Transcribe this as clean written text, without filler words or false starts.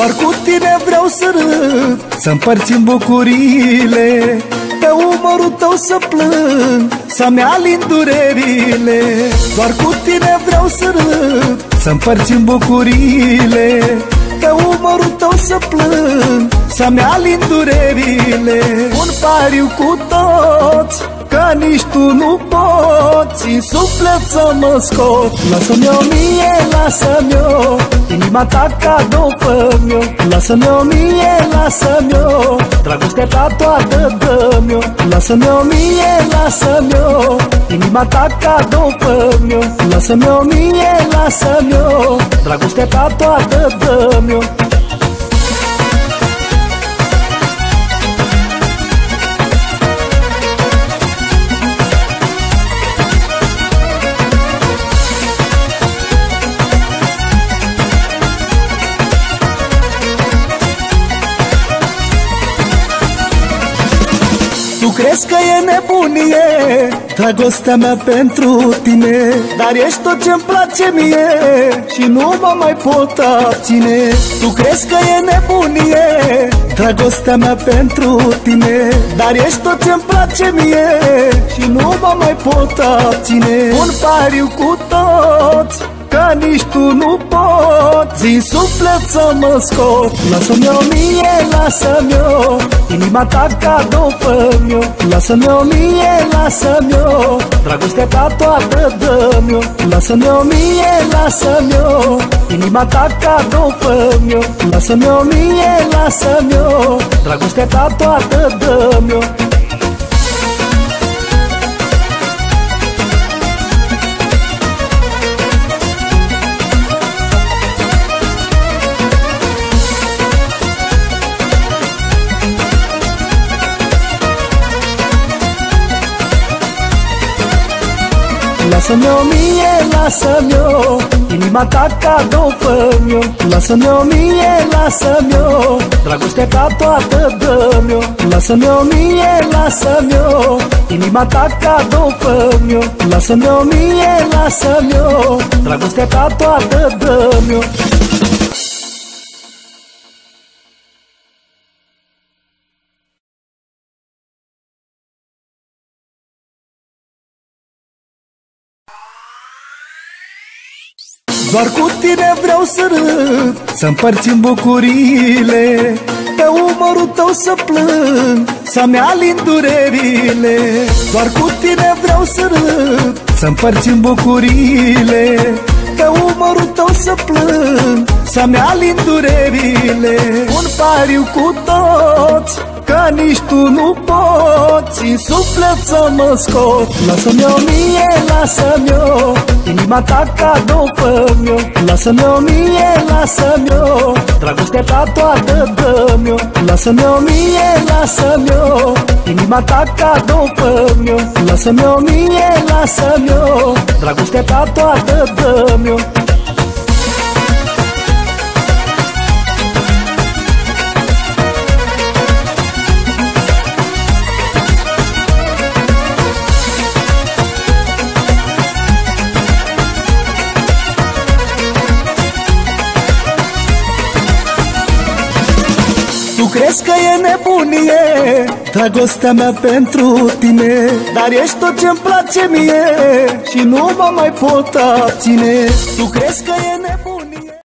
Doar cu tine vreau să râd, să împărțim bucuriile, pe umărul tău să plâng, să-mi alin durerile. Doar cu tine vreau să râd, să împărțim bucuriile, pe umărul tău să plâng, să-mi alin durerile. Un pariu cu toți, că nici tu nu poți în suflet să mă scot. Lasă-mi-o mie, lasă-mi-o, inima ta cadou fă-mi-o. Lasă-mi-o mie, lasă-mi-o, dragostea ta toată dă-mi-o. Lasă-mi-o mie, lasă-mi-o, inima ta cadou fă-mi-o. Lasă-mi-o mie, lasă-mi-o, dragostea ta toată dă-mi-o. Tu crezi că e nebunie dragostea mea pentru tine, dar ești tot ce-mi place mie și nu mă mai pot abține. Tu crezi că e nebunie dragostea mea pentru tine, dar ești tot ce-mi place mie și nu mă mai pot abține. Un pariu cu toți, că nici tu nu poți din suflet să mă scot. Lasă-mi-o mie, lasă-mi-o, inima ta cadou fă-mi-o. Lasă-mi-o mie, lasă-mi-o, dragostea ta toată dă-mi-o. Lasă-mi-o mie, lasă-mi-o, inima ta cadou fă-mi-o. Lasă-mi-o mie, lasă-mi-o, dragostea ta toată dă-mi-o. Lasă-mi-o mie, lasă-mi-o, inima ta cadou fă-mi-o. Lasă-mi-o mie, lasă-mi-o, dragostea ta toată dă-mi-o. Lasă-mi-o mie, lasă-mi-o, inima ta cadou fă-mi-o. Lasă-mi-o mie, lasă-mi-o, dragostea ta toată dă-mi-o. Doar cu tine vreau să râd, să împărțim bucuriile, pe umărul tău să plâng, să-mi alin durerile. Doar cu tine vreau să râd, să împărțim bucuriile, pe umărul tău să plâng, să-mi alin durerile. Un pariu cu toți, că nici tu nu poți în suflet să mă scot. Lasă-mi-o mie, lasă-mi-o, inima ta cadou fă-mi-o. Lasă-mi-o mie, lasă-mi-o, dragostea ta toată dă-mi-o. Lasă-mi-o mie, lasă-mi-o, inima ta cadou fă-mi-o. Lasă-mi-o mie, lasă-mi-o, dragostea ta toată dă-mi-o. Tu crezi că e nebunie dragostea mea pentru tine, dar ești tot ce-mi place mie și nu mă mai pot abține. Tu crezi că e nebunie